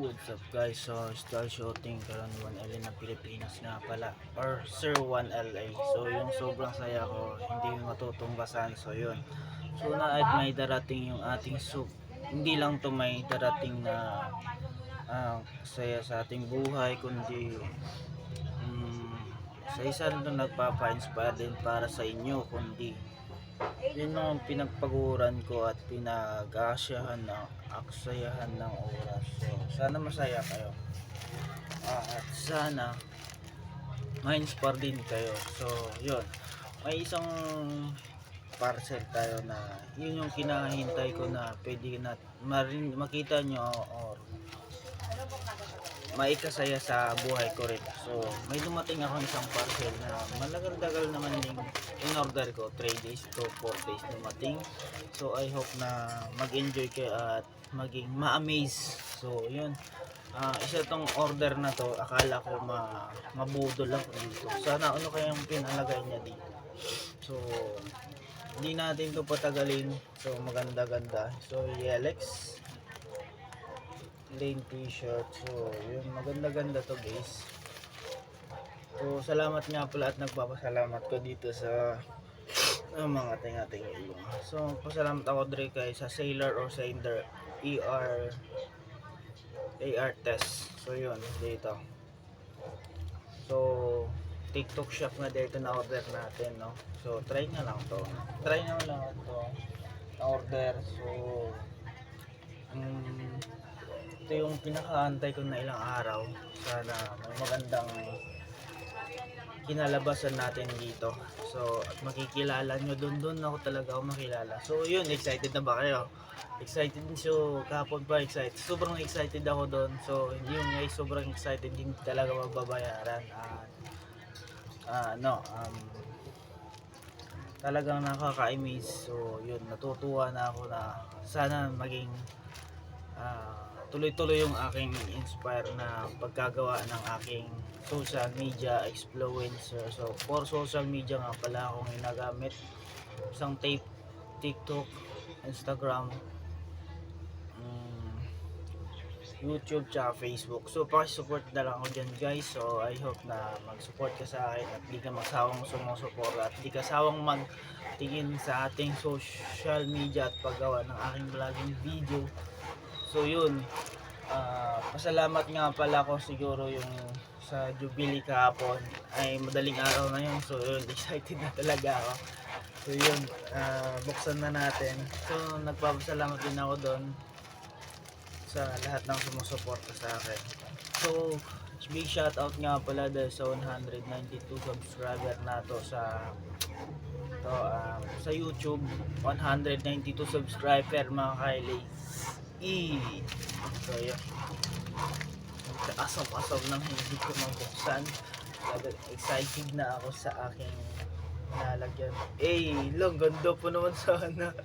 What's up guys? So, style shooting karon 1LA ng Pilipinas nga pala or Sir 1LA. So, yung sobrang saya ko, hindi matutunggasan. So, yun. So, na at may darating yung ating soup. Hindi lang to may darating na saya sa ating buhay, kundi um, sa isa rin to nagpapa-inspire din para sa inyo, kundi yun ang pinagpaguran ko at pinag-aasyahan ng aksayahan ng oras. So, sana masaya kayo. At sana ma-inspire din kayo. So, yun. May isang parcel tayo na yun yung kinahintay ko na pwede na makita nyo or maikasaya sa buhay ko rin. So, may dumating ako isang parcel na malagal-dagal naman yung in-order ko. 3 days to 4 days dumating. So, I hope na mag-enjoy kayo at maging ma-amaze. So, yun. Isa tong order na to, akala ko mabudol ako dito. Sana ano kaya yung pinalagay niya dito. So, hindi natin to patagalin. So, maganda-ganda. So, Yelex plain t-shirt. So, yun, maganda-ganda to guys. So, salamat nga pala at nagpapasalamat ko dito sa mga ting-ating ilong. So, pasalamat ako dre kay sa Sailor or Sender AR test. So, yun, dito. So, TikTok shop na dito na order natin, no? So, try na lang to. Try na lang to na order. So, ito yung pinakaantay ko na ilang araw. Sana may magandang kinalabasan natin dito. So, at makikilala nyo doon ako talaga ako makilala. So, yun, excited na ba kayo? Excited. So, kahapon pa excited. Sobrang excited ako doon. So, hindi yung guys, sobrang excited. Hindi talaga mababayaran. Talagang nakaka-amaze. So, yun, natutuwa na ako na sana maging tuloy-tuloy yung aking inspire na paggagawa ng aking social media influencer. So, for social media nga pala akong ginagamit. Isang tape, TikTok, Instagram, YouTube, tsaka Facebook. So, pakisupport na lang ako dyan guys. So, I hope na mag-support ka sa akin at di ka magsawang sumusuport at di ka sawang magtingin sa ating social media at paggawa ng aking vlogging video. So yun, pasalamat nga pala ako siguro yung sa Jubilee kahapon ay madaling araw na yun. So yun, excited na talaga ako. So yun, buksan na natin. So nagpapasalamat din ako doon sa lahat ng sumusuporta sa akin. So big shout out nga pala dahil sa 192 subscriber na to sa YouTube. 192 subscriber mga Kylie. So yun, asaw-asaw ng hindi ko mabuksan. Excited na ako sa aking nalagyan. Lang ganda po naman sana.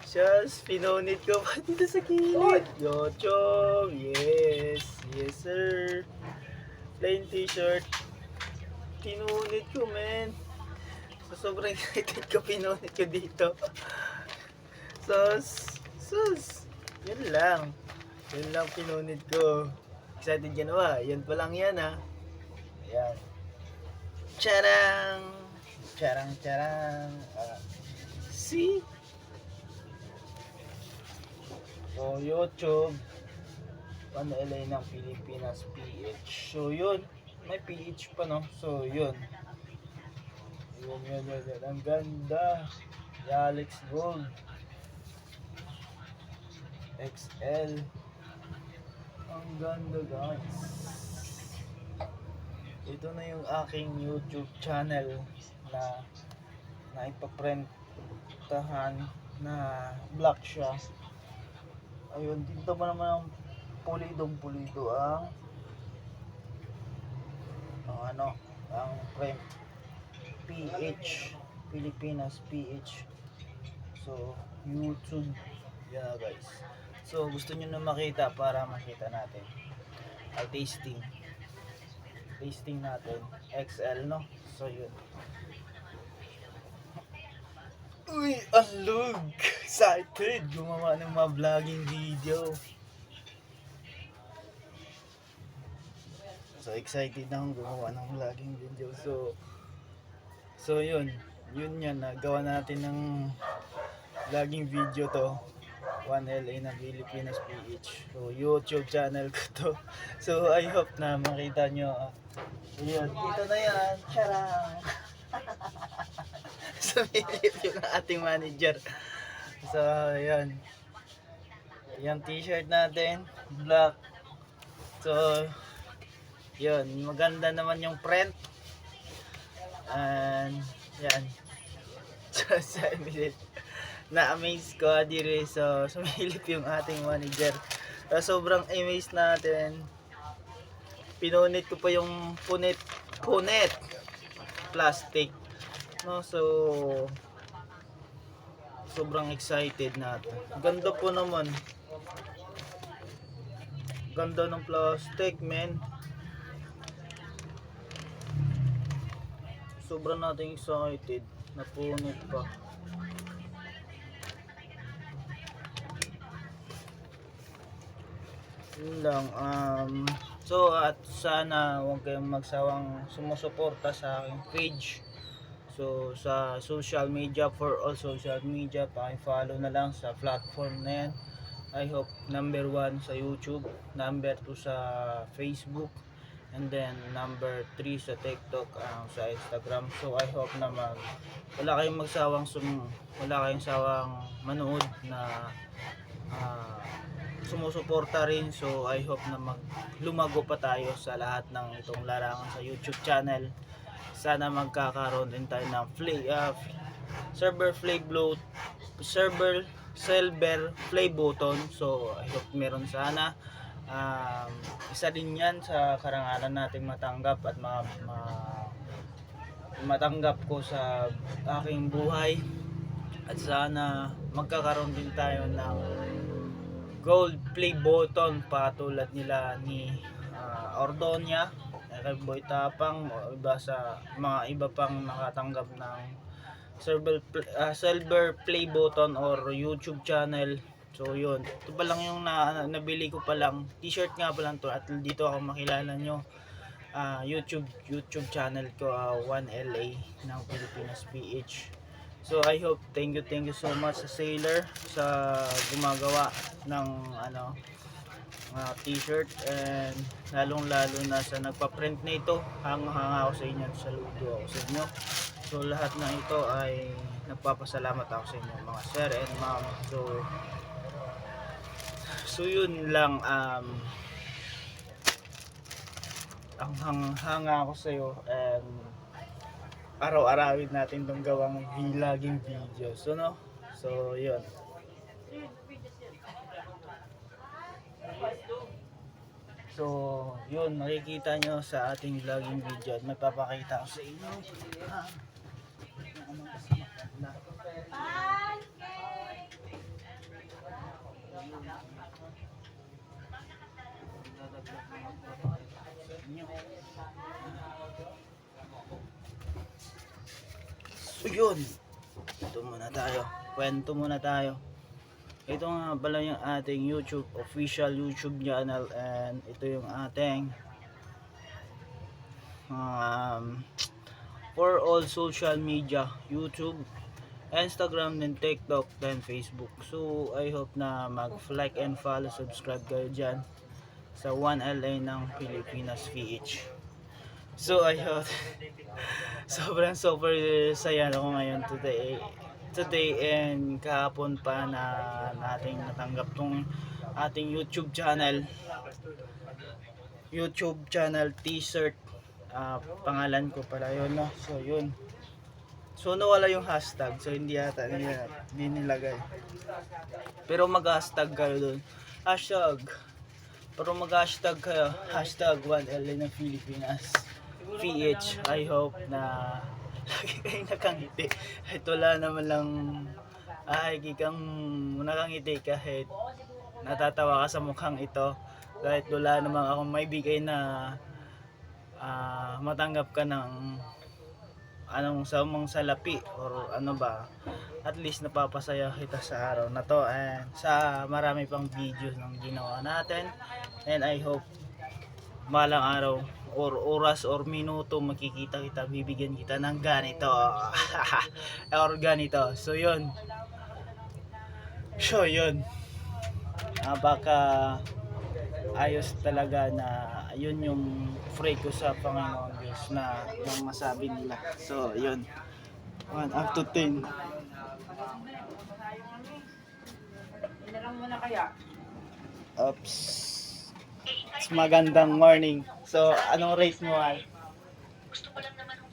Just pinonit ko pa dito sa kilid. Yochom, yes sir. Plain t-shirt, pinonit ko men. So sobrang excited ko, pinonit ko dito. Yun lang pinunit ko. Excited ka na ba? Yan pa lang yan ha. Ayan. Charang! See? So, YouTube. LA ng Pilipinas PH. So, yun. May PH pa no? So, yun. Yun. Ang ganda. Alex Gold. XL. Ang ganda guys. Ito na yung aking YouTube channel na ipaprentahan na black siya. Ayun, dito pa naman ang pulido ang print PH Pilipinas PH. So YouTube, yeah guys. So gusto nyo na makita para makita natin ay tasting natin XL no. So yun, uy, alug excited gumawa ng mga vlogging video. So excited na akong gumawa ng vlogging video. So yun yan, nagawa natin ng vlogging video to. 1LA na Pilipinas PH. So YouTube channel ko to. So I hope na makita nyo. Yun, dito na yan. Charang! Sumilip yung ating manager. So yun. Yung t-shirt natin, black. So yun, maganda naman yung print. And yan. So na-amaze ko dire, so sumilip yung ating manager. Sobrang amazed natin. Pinunit ko pa yung punit plastic, no? So sobrang excited natin. Ganda po naman, ganda ng plastic, men. Sobrang natin excited. Napunit pa. Yun lang. So at sana huwag kayong magsawang sumusuporta sa aking page. So sa social media, for all social media, paki-follow na lang sa platform na yan. I hope number 1 sa YouTube, number 2 sa Facebook, and then number 3 sa TikTok, sa Instagram. So I hope na wala kayong sawang manood na sumusuporta rin. So I hope na lumago pa tayo sa lahat ng itong larangan sa YouTube channel. Sana magkakaroon din tayo ng silver play button. So I hope meron sana. Isa din yan sa karangalan nating matanggap at matanggap ko sa aking buhay. At sana magkakaroon din tayo ng gold play button patulad nila ni Ordonia, kay Boy Tapang, o mga iba pang nakatanggap ng silver play button or YouTube channel. So yun, ito pa lang yung nabili ko pa lang, t-shirt nga pa lang to, at dito ako makilala nyo. YouTube channel ko, 1LA ng Pilipinas PH. So I hope, thank you so much sa Sailor sa gumagawa ng t-shirt, and lalong na sa nagpa-print na ito. Hanga ako sa inyo, saludo ako sa inyo. So lahat na ito ay nagpapasalamat ako sa inyo, mga sir and ma'am. So yun lang, ang hanga ako sa iyo, and araw-arawin natin tong gawang vlogging video. So yun. So yun, makikita nyo sa ating vlogging video at magpapakita ko sa inyo So yun, kwento muna tayo. Ito nga pala yung ating official YouTube channel, and ito yung ating for all social media, YouTube, Instagram, then TikTok, then Facebook. So I hope na mag-like and follow, subscribe kayo dyan sa 1LA ng Pilipinas PH. So I hope sobrang super saya ako ngayon today and kahapon pa na nating natanggap tong ating YouTube channel t-shirt. Pangalan ko pala yun, no? So yun, so nawala yung hashtag, so hindi nilagay, pero mag-hashtag kayo dun, mag-hashtag kayo, hashtag 1LA ng Pilipinas PH. I hope na lagi kayong nakangiti kahit wala naman lang kikang nakangiti, kahit natatawa ka sa mukhang ito, kahit wala naman akong may bigay na matanggap ka ng samang salapi or at least napapasaya kita sa araw na to, and sa marami pang videos ng ginawa natin. And I hope balang araw or oras or minuto makikita kita, bibigyan kita ng ganito or ganito. So yun, baka ayos talaga na yun yung pray ko sa Panginoon Diyos na yung masabi nila. So yun, 1 up to 10. Oops. It's magandang morning. So anong rate mo, Al?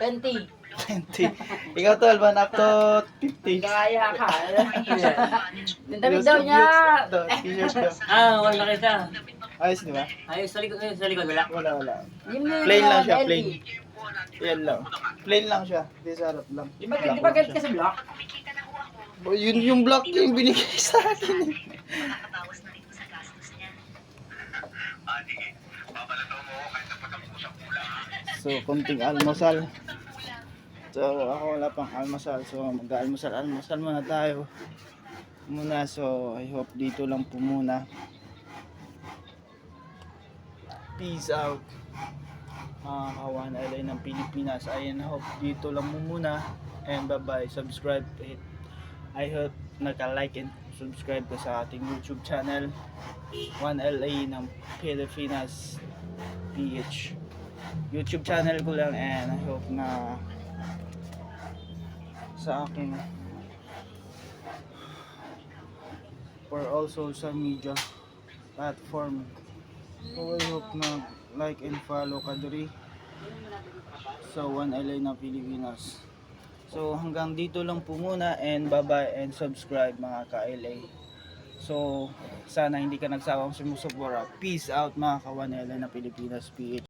20. 20. Ikaw tol, 1 up to 50. Kaya ka. Yung damit daw niya. T-shirt daw. Wala kita. Ayos, di ba? Ayos, sa likod wala. Wala. Yung nila, Plain lang siya, LD. plain. Yan lang. Plain lang siya. Di sa harap lang. Di ba ganit ka sa block? Yun yung black yung binigay sa akin. So, konting almusal. So, ako wala pang almusal. So, mag-almusal muna tayo. So, I hope dito lang po muna. Peace out. Kawan LA ng Pilipinas. I hope dito lang muna. And bye-bye. Subscribe. I hope naka-like and subscribe ka sa ating YouTube channel. 1LA ng Pilipinas PH. YouTube channel ko lang, and I hope na sa aking for all social media platform. So I hope na like and follow ka diri sa 1LA ng Pilipinas. So hanggang dito lang po muna, and bye-bye and subscribe mga ka-LA. So sana hindi ka nagsawang sumusupora. Peace out mga ka 1LA ng Pilipinas PH.